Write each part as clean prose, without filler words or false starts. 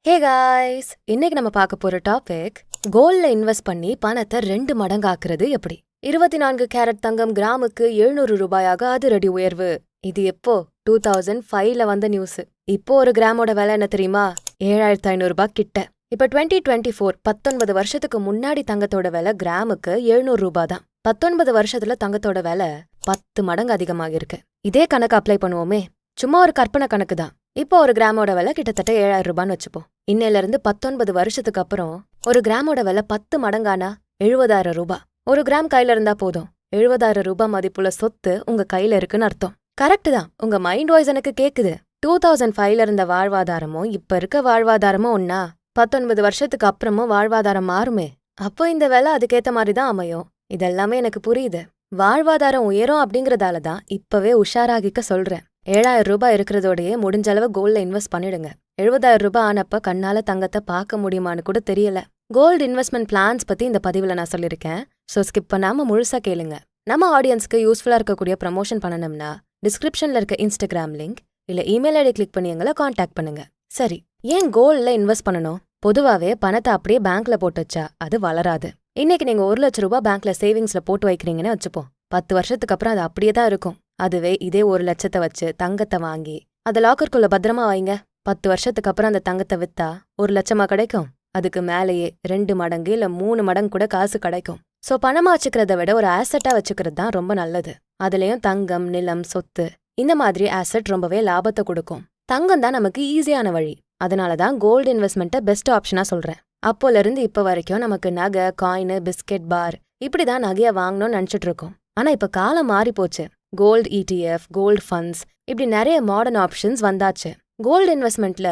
Hey guys, இன்னைக்கு நம்ம பார்க்க போற டாபிக் கோல்ட்ல இன்வெஸ்ட் பண்ணி பணத்தை 2 மடங்காக்குறது எப்படி. 24 கேரட் தங்கம் கிராமுக்கு 700 ரூபாயாக அதிரடி உயர்வு. இது எப்போ 2005ல வந்த நியூஸ். இப்போ ஒரு கிராமோட விலை என்ன தெரியுமா? 7500 ரூபாய் கிட்ட. இப்ப 2024 19 வருஷத்துக்கு முன்னாடி தங்கத்தோட விலை கிராமுக்கு 700 ரூபாய் தான். 19 வருஷத்துல தங்கத்தோட விலை 10 மடங்கு அதிகமாகிருக்கு. இதே கணக்கு அப்ளை பண்ணுவோமே, சும்மா ஒரு கற்பனை கணக்கு தான். இப்போ ஒரு கிராமோட விலை கிட்டத்தட்ட 7000 ரூபான்னு வச்சுப்போம். இன்னையில இருந்து 19 வருஷத்துக்கு அப்புறம் ஒரு கிராமோட விலை 10 மடங்கானா 70000 ரூபாய். ஒரு கிராம் கையில இருந்தா போதும், 70000 ரூபாய் மதிப்புள்ள சொத்து உங்க கையில இருக்குன்னு அர்த்தம். கரெக்ட் தான், உங்க மைண்ட் வாய்ஸ் எனக்கு கேக்குது. 2005ல இருந்த வாழ்வாதாரமும் இப்ப இருக்க வாழ்வாதாரமும் ஒன்னா? 19 வருஷத்துக்கு அப்புறமும் வாழ்வாதாரம் மாறுமே, அப்போ இந்த விலை அதுக்கேத்த மாதிரி தான் அமையும். இதெல்லாமே எனக்கு புரியுது. வாழ்வாதாரம் உயரும் அப்படிங்கறதால தான் இப்பவே உஷாராகிக்க சொல்றேன். 7000 ரூபாய் இருக்கிறதோடயே முடிஞ்ச அளவு கோல்ட்ல இன்வெஸ்ட் பண்ணிடுங்க. 70000 ரூபாய் ஆனப்ப கண்ணால தங்கத்தை பார்க்க முடியுமான்னு கூட தெரியல. கோல்டு இன்வெஸ்ட்மெண்ட் பிளான்ஸ் பத்தி இந்த பதிவுல நான் சொல்லியிருக்கேன். ஸோ ஸ்கிப் பண்ணாம முழுசா கேளுங்க. நம்ம ஆடியன்ஸ்க்கு யூஸ்ஃபுல்லா இருக்கக்கூடிய ப்ரமோஷன் பண்ணணும்னா டிஸ்கிரிப்ஷன்ல இருக்க இன்ஸ்டாகிராம் லிங்க் இல்ல இமெயில் ஐடி கிளிக் பண்ணி எங்களை காண்டாக்ட் பண்ணுங்க. சரி, ஏன் கோல்ட்ல இன்வெஸ்ட் பண்ணணும்? பொதுவாவே பணத்தை அப்படியே பேங்க்ல போட்டு வச்சா அது வளராது. இன்னைக்கு நீங்க 1 லட்சம் ரூபாய் பேங்க்ல சேவிங்ஸ்ல போட்டு வைக்கிறீங்கன்னு வச்சுப்போம். 10 வருஷத்துக்கு அப்புறம் அது அப்படியே தான் இருக்கும். அதுவே இதே 1 லட்சத்தை வச்சு தங்கத்தை வாங்கி அதை லாக்கருக்குள்ள பத்திரமா வைங்க. 10 வருஷத்துக்கு அப்புறம் அந்த தங்கத்தை வித்தா 1 லட்சமா கிடைக்கும். அதுக்கு மேலேயே 2 மடங்கு இல்ல 3 மடங்கு கூட காசு கிடைக்கும். சோ பணமா வச்சுக்கிறத விட ஒரு ஆசெட்டா வச்சுக்கிறது தான் ரொம்ப நல்லது. அதுலயும் தங்கம், நிலம், சொத்து இந்த மாதிரி ஆசெட் ரொம்பவே லாபத்தை கொடுக்கும். தங்கம் தான் நமக்கு ஈஸியான வழி. அதனாலதான் கோல்டு இன்வெஸ்ட்மெண்ட்டை பெஸ்ட் ஆப்ஷனா சொல்றேன். அப்போல இருந்து இப்ப வரைக்கும் நமக்கு நகை, காயின், பிஸ்கெட், பார் இப்படிதான் நகைய வாங்கணும்னு நினைச்சிட்டு இருக்கோம். ஆனா இப்ப காலம் மாறி போச்சு. கோல்டு ETF, கோல்டு ஃபண்ட்ஸ் இப்படி நிறைய மாடர்ன் ஆப்ஷன்ஸ் வந்தாச்சு. கோல்டு இன்வெஸ்ட்மெண்ட்ல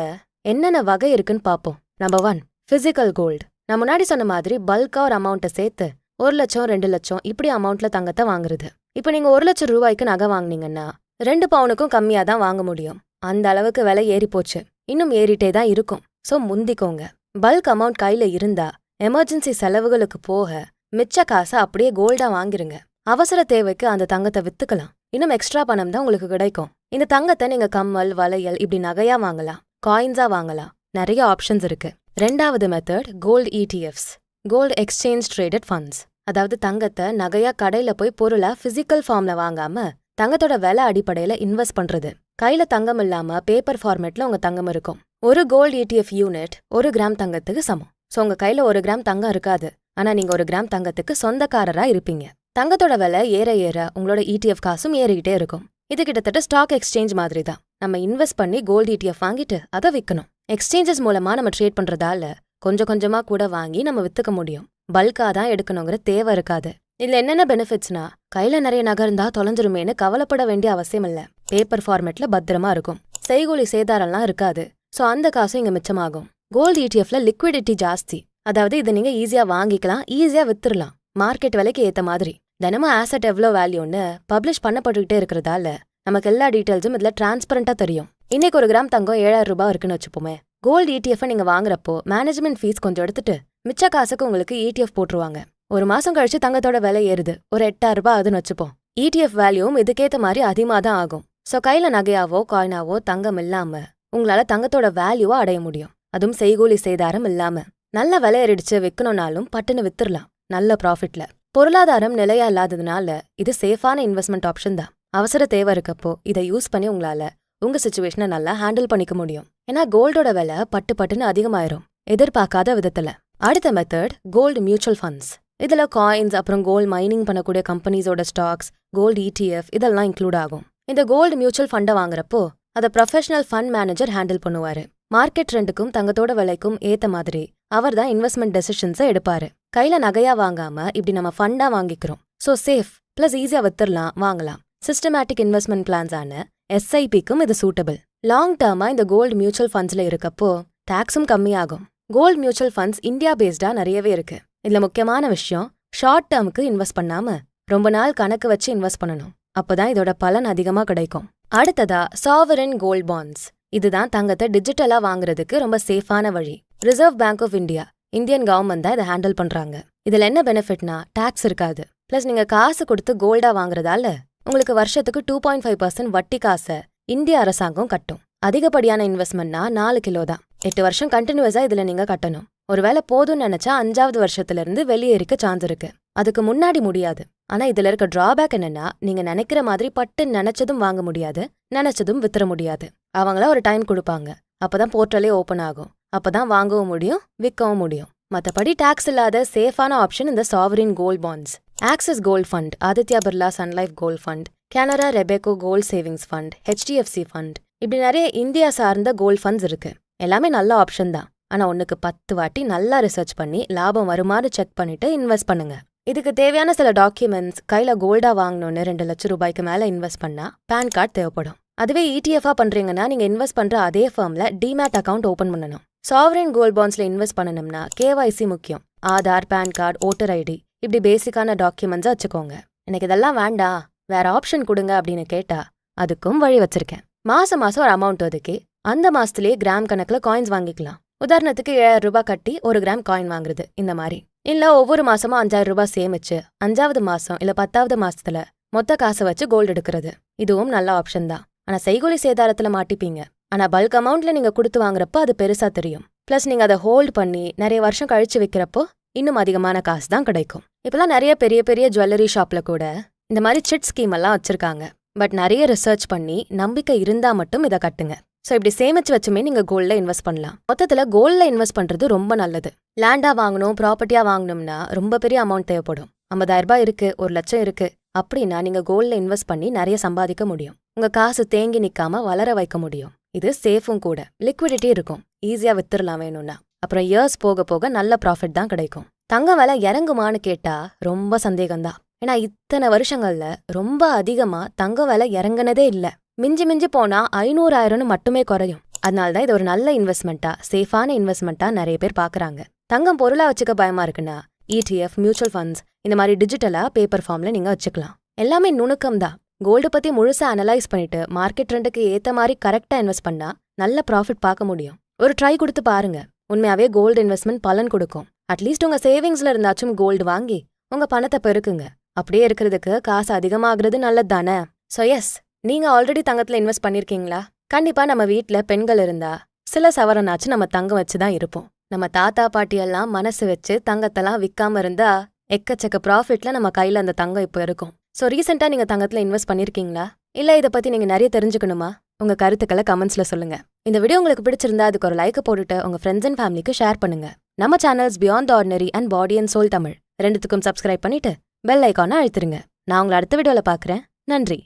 என்னென்ன வகை இருக்குன்னு பாப்போம். Number 1, physical gold. நான் முன்னாடி சொன்ன மாதிரி பல்கா ஒரு அமௌண்ட்டை சேர்த்து 1 லட்சம் 2 லட்சம் இப்படி அமௌண்ட்ல தங்கத்தை வாங்குறது. இப்போ நீங்க 1 லட்சம் ரூபாய்க்கு நகை வாங்குனீங்கன்னா 2 பவுனுக்கும் கம்மியா தான் வாங்க முடியும். அந்த அளவுக்கு விலை ஏறி போச்சு. இன்னும் ஏறிட்டே தான் இருக்கும். சோ முந்திக்கோங்க. பல்க் அமௌண்ட் கையில இருந்தா எமர்ஜென்சி செலவுகளுக்கு போக மிச்ச காசை அப்படியே கோல்டா வாங்கிருங்க. அவசர தேவைக்கு அந்த தங்கத்தை வித்துக்கலாம். இன்னும் எக்ஸ்ட்ரா பணம் தான் உங்களுக்கு கிடைக்கும். இந்த தங்கத்தை நீங்க கம்மல், வளையல் இப்படி நகையா வாங்கலாம், காயின்ஸா வாங்கலாம். நிறைய ஆப்ஷன்ஸ் இருக்கு. 2வது method gold ETFs, gold exchange traded funds. அதாவது தங்கத்தை நகையா கடையில போய் பொருளா பிசிக்கல் ஃபார்ம்ல வாங்காம தங்கத்தோட விலை அடிப்படையில இன்வெஸ்ட் பண்றது. கையில தங்கம் இல்லாம பேப்பர் ஃபார்மேட்ல உங்க தங்கம் இருக்கும். ஒரு கோல்டு ETF யூனிட் 1 கிராம் தங்கத்துக்கு சமம். சோ உங்க கையில 1 கிராம் தங்கம் இருக்காது, ஆனா நீங்க 1 கிராம் தங்கத்துக்கு சொந்தக்காரரா இருப்பீங்க. தங்கத்தோட விலை ஏற ஏற உங்களோட ETF காசும் ஏறிக்கிட்டே இருக்கும். இது கிட்டத்தட்ட ஸ்டாக் எக்ஸ்சேஞ்ச் மாதிரி தான். நம்ம இன்வெஸ்ட் பண்ணி கோல்டு ETF வாங்கிட்டு அதை விற்கணும். எக்ஸ்சேஞ்சஸ் மூலமா நம்ம ட்ரேட் பண்றதால கொஞ்சம் கொஞ்சமா கூட வாங்கி நம்ம வித்துக்க முடியும். பல்கா தான் எடுக்கணுங்கிற தேவை இருக்காது. இதுல என்னென்ன பெனிஃபிட்ஸ்னா, கையில நிறைய நகர்ந்தா தொலைஞ்சிருமேன்னு கவலைப்பட வேண்டிய அவசியம் இல்ல. பேப்பர் ஃபார்மேட்ல பத்திரமா இருக்கும். செய்கூலி சேதாரம்லாம் இருக்காது. சோ அந்த காசும் இங்க மிச்சமாகும். கோல்டு ETFல லிக்விடிட்டி ஜாஸ்தி. அதாவது இதை நீங்க ஈஸியா வாங்கிக்கலாம், ஈஸியா வித்துடலாம். மார்க்கெட் விலைக்கு ஏத்த மாதிரி. தினமும் ஆசெட் எவ்வளோ வேல்யூன்னு பப்ளிஷ் பண்ணப்பட்டுக்கிட்டே இருக்கிறதால நமக்கு எல்லா டீட்டெயில்ஸும் இதுல டிரான்ஸ்பரண்டா தெரியும். இன்னைக்கு 1 கிராம் தங்கம் 7000 ரூபாய் இருக்குன்னு வச்சுப்போமே. கோல்டு ETF நீங்க வாங்குறப்போ மேனேஜ்மெண்ட் ஃபீஸ் கொஞ்சம் எடுத்துட்டு மிச்ச காசுக்கு உங்களுக்கு ETF போட்டுருவாங்க. 1 மாசம் கழிச்சு தங்கத்தோட விலை ஏறுது, ஒரு 8000 ரூபாய் ஆகுதுன்னு வச்சுப்போம். ETF வேல்யூவும் இதுக்கேத்த மாதிரி அதிகமா தான் ஆகும். சோ கையில நகையாவோ காயினாவோ தங்கம் இல்லாம உங்களால தங்கத்தோட வேல்யூவா அடைய முடியும். அதுவும் செய்கூலி சேதாரம் இல்லாம. நல்ல விலை ஏறிடுச்சு விற்கணும்னாலும் பட்டுன்னு வித்துடலாம், நல்ல ப்ராஃபிட்ல. பொருளாதாரம் நிலையா இல்லாததுனால இது சேஃபான இன்வெஸ்ட்மெண்ட் ஆப்ஷன் தான். அவசர தேவை இருக்கப்போ இதை யூஸ் பண்ணி உங்களால உங்க சிச்சுவேஷனை நல்லா ஹேண்டில் பண்ணிக்க முடியும். ஏன்னா கோல்டோட விலை பட்டுன்னு அதிகமாயிரும் எதிர்பார்க்காத விதத்துல. அடுத்த மெத்தட் கோல்டு மியூச்சுவல் ஃபண்ட்ஸ். இதுல காயின்ஸ் அப்புறம் கோல்டு மைனிங் பண்ணக்கூடிய கம்பெனிஸோட ஸ்டாக்ஸ், கோல்டு ETF இதெல்லாம் இன்க்ளூட் ஆகும். இந்த கோல்டு மியூச்சுவல் ஃபண்டை வாங்குறப்போ அதை ப்ரொஃபஷனல் ஃபண்ட் மேனேஜர் ஹேண்டில் பண்ணுவாரு. மார்க்கெட் ட்ரெண்டுக்கும் தங்கத்தோட விலைக்கும் ஏத்த மாதிரி அவர் தான் இன்வெஸ்ட்மெண்ட் டெசிஷன்ஸை எடுப்பாரு. கையில நகையா வாங்காம இப்படி நம்ம ஃபண்டா வாங்கிக்கிறோம். சோ சேஃப் பிளஸ் ஈஸியா வித்துடலாம், வாங்கலாம். சிஸ்டமேட்டிக் இன்வெஸ்ட்மெண்ட் பிளான்ஸான SIPக்கும் இது சூட்டபிள். லாங் டேர்மா இந்த கோல்டு மியூச்சுவல் ஃபண்ட்ஸ்ல இருக்கப்போ டாக்ஸும் கம்மியாகும். கோல்டு மியூச்சுவல் ஃபண்ட்ஸ் இந்தியா பேஸ்டா நிறையவே இருக்கு. இதுல முக்கியமான விஷயம், ஷார்ட் டேர்முக்கு இன்வெஸ்ட் பண்ணாம ரொம்ப நாள் கணக்கு வச்சு இன்வெஸ்ட் பண்ணணும். அப்பதான் இதோட பலன் அதிகமா கிடைக்கும். அடுத்ததா சாவரின் கோல்ட் பாண்ட்ஸ். இதுதான் தங்கத்தை டிஜிட்டலா வாங்குறதுக்கு ரொம்ப சேஃபான வழி. Reserve bank of India, Indian government தான் இதை ஹேண்டில் பண்றாங்க. இதுல என்ன பெனிஃபிட்னா, டாக்ஸ் இருக்காது. பிளஸ் நீங்க காசு கொடுத்து கோல்டா வாங்குறதால உங்களுக்கு வருஷத்துக்கு 2.5% வட்டி காசை இந்திய அரசாங்கம் கட்டும். அதிகப்படியான இன்வெஸ்ட்மெண்ட்னா 4 கிலோ தான். 8 வருஷம் கண்டினியூஸா இதுல நீங்க கட்டணும். ஒருவேளை போதும்னு நினைச்சா 5வது வருஷத்துல இருந்து வெளியேறிக்க சான்ஸ் இருக்கு. அதுக்கு முன்னாடி முடியாது. ஆனா இதுல இருக்க டிராபேக் என்னன்னா, நீங்க நினைக்கிற மாதிரி பட்டு நினைச்சதும் வாங்க முடியாது, நினைச்சதும் வித்துற முடியாது. அவங்கள ஒரு டைம் கொடுப்பாங்க. அப்பதான் போர்ட்டலே ஓபன் ஆகும். அப்பதான் வாங்கவும் முடியும், விற்கவும் முடியும். மத்தபடி டாக்ஸ் இல்லாத சேஃபான ஆப்ஷன் இந்த sovereign gold bonds. Axis gold fund, Aditya Birla Sun Life gold fund, Canara Robeco gold savings fund, HDFC fund, இப்படி நிறைய இந்தியா சார்ந்த கோல்ட் ஃபண்ட்ஸ் இருக்கு. எல்லாமே நல்ல ஆப்ஷன் தான். ஆனா ஒண்ணுக்கு 10 வாட்டி நல்லா ரிசர்ச் பண்ணி லாபம் வருமாறு செக் பண்ணிட்டு இன்வெஸ்ட் பண்ணுங்க. இதுக்கு தேவையான சில டாக்குமெண்ட்ஸ், கையில கோல்டா வாங்கணும்னு 2 லட்சம் ரூபாய்க்கு மேல இன்வெஸ்ட் பண்ணா பேன் கார்டு தேவைப்படும். அதுவே ETF பண்றீங்கன்னா நீங்க இன்வெஸ்ட் பண்ற அதே ஃபர்ம்ல டிமேட் அக்கவுண்ட் ஓபன் பண்ணணும். சாவரின் கோல்ட் பாண்ட்ஸ்ல இன்வெஸ்ட் பண்ணணும்னா KYC முக்கியம். Aadhaar, PAN card, voter ID, இப்படி பேசிக்கான டாக்குமெண்ட்ஸை வச்சுக்கோங்க. எனக்கு இதெல்லாம் வேண்டாம், வேற ஆப்ஷன் கொடுங்க அப்படின்னு கேட்டா அதுக்கும் வழி வச்சிருக்கேன். மாசம் ஒரு அமௌண்ட் ஒதுக்கி அந்த மாசத்துலயே கிராம் கணக்குல காயின்ஸ் வாங்கிக்கலாம். உதாரணத்துக்கு 7000 ரூபாய் கட்டி 1 கிராம் காயின் வாங்குறது, இந்த மாதிரி. இல்ல ஒவ்வொரு மாசமும் 5000 ரூபாய் சேமிச்சு 5வது மாசம் இல்ல 10வது மாசத்துல மொத்த காசை வச்சு கோல்டு எடுக்கிறது, இதுவும் நல்ல ஆப்ஷன் தான். ஆனா செய்கூலி சேதாரத்துல மாட்டிப்பீங்க. ஆனா பல்க் அமௌண்ட்ல நீங்க கொடுத்து வாங்குறப்போ அது பெருசா தெரியும். பிளஸ் நீங்க அதை ஹோல்ட் பண்ணி நிறைய வருஷம் கழிச்சு விற்கிறப்போ இன்னும் அதிகமான காசு தான் கிடைக்கும். இப்பெல்லாம் நிறைய பெரிய பெரிய ஜுவல்லரி ஷாப்ல கூட இந்த மாதிரி சிட் ஸ்கீம் எல்லாம் வச்சிருக்காங்க. பட் நிறைய ரிசர்ச் பண்ணி நம்பிக்கை இருந்தா மட்டும் இதை கட்டுங்க. ஸோ இப்படி சேமிச்சு வச்சுமே நீங்க கோல்ட்ல இன்வெஸ்ட் பண்ணலாம். மொத்தத்துல கோல்ட்ல இன்வெஸ்ட் பண்றது ரொம்ப நல்லது. லேண்டா வாங்கணும், ப்ராப்பர்ட்டியா வாங்கணும்னா ரொம்ப பெரிய அமௌண்ட் தேவைப்படும். 50,000 ரூபாய் இருக்கு, 1 லட்சம் இருக்கு அப்படின்னா நீங்க கோல்ட்ல இன்வெஸ்ட் பண்ணி நிறைய சம்பாதிக்க முடியும். உங்க காசு தேங்கி நிக்காம வளர வைக்க முடியும். இது சேஃபும் கூட. லிக்விடிட்டி இருக்கும், ஈஸியா வித்துடலாம் வேணும்னா. அப்புறம் இயர்ஸ் போக போக நல்ல ப்ராஃபிட் தான் கிடைக்கும். தங்க விலை இறங்குமான்னு கேட்டா ரொம்ப சந்தேகம்தான். ஏன்னா இத்தனை வருஷங்கள்ல ரொம்ப அதிகமா தங்க விலை இறங்குனதே இல்ல. மிஞ்சி மிஞ்சி போனா 500,000 மட்டுமே குறையும். அதனாலதான் இது ஒரு நல்ல இன்வெஸ்ட்மெண்ட்டா, சேஃபான இன்வெஸ்ட்மெண்ட்டா நிறைய பேர் பாக்குறாங்க. தங்கம் பொருளா வச்சுக்க பயமா இருக்குன்னா ETF, மியூச்சுவல் ஃபண்ட்ஸ், இந்த மாதிரி டிஜிட்டலா பேப்பர் ஃபார்ம்ல நீங்க வச்சுக்கலாம். எல்லாமே நுணுக்கம் தான். கோல்டு பத்தி முழுசா அனலைஸ் பண்ணிட்டு மார்க்கெட் ட்ரெண்டுக்கு ஏத்த மாதிரி கரெக்டா இன்வெஸ்ட் பண்ணா நல்ல ப்ராஃபிட் பார்க்க முடியும். ஒரு ட்ரை கொடுத்து பாருங்க. உண்மையாவே கோல்டு இன்வெஸ்ட்மெண்ட் பலன் கொடுக்கும். அட்லீஸ்ட் உங்க சேவிங்ஸ்ல இருந்தாச்சும் கோல்டு வாங்கி உங்க பணத்தை பெருக்குங்க. அப்படியே இருக்கிறதுக்கு காசு அதிகமாகிறது நல்லது தானே. ஸோ எஸ், நீங்க ஆல்ரெடி தங்கத்துல இன்வெஸ்ட் பண்ணிருக்கீங்களா? கண்டிப்பா நம்ம வீட்ல பெண்கள் இருந்தா சில சவரனாச்சு நம்ம தங்கம் வச்சுதான் இருப்போம். நம்ம தாத்தா பாட்டி எல்லாம் மனசு வச்சு தங்கத்தெல்லாம் விற்காம இருந்தா எக்கச்சக்க ப்ராஃபிட்ல நம்ம கையில அந்த தங்கம் இப்போ இருக்கும். ஸோ ரீசெண்டா நீங்க தங்கத்துல இன்வெஸ்ட் பண்ணிருக்கீங்களா? இல்ல இதை பத்தி நீங்க நிறைய தெரிஞ்சுக்கணுமா? உங்க கருத்துக்களை கமெண்ட்ஸ்ல சொல்லுங்க. இந்த வீடியோ உங்களுக்கு பிடிச்சிருந்தா அதுக்கு ஒரு லைக் போட்டுட்டு உங்க ஃப்ரெண்ட்ஸ் அண்ட் ஃபேமிலிக்கு ஷேர் பண்ணுங்க. நம்ம channels beyond the ordinary and body and soul Tamil ரெண்டுத்துக்கும் சப்ஸ்கிரைப் பண்ணிட்டு பெல் ஐகானை அழுத்துருங்க. நான் உங்களை அடுத்த வீடியோல பாக்குறேன். நன்றி.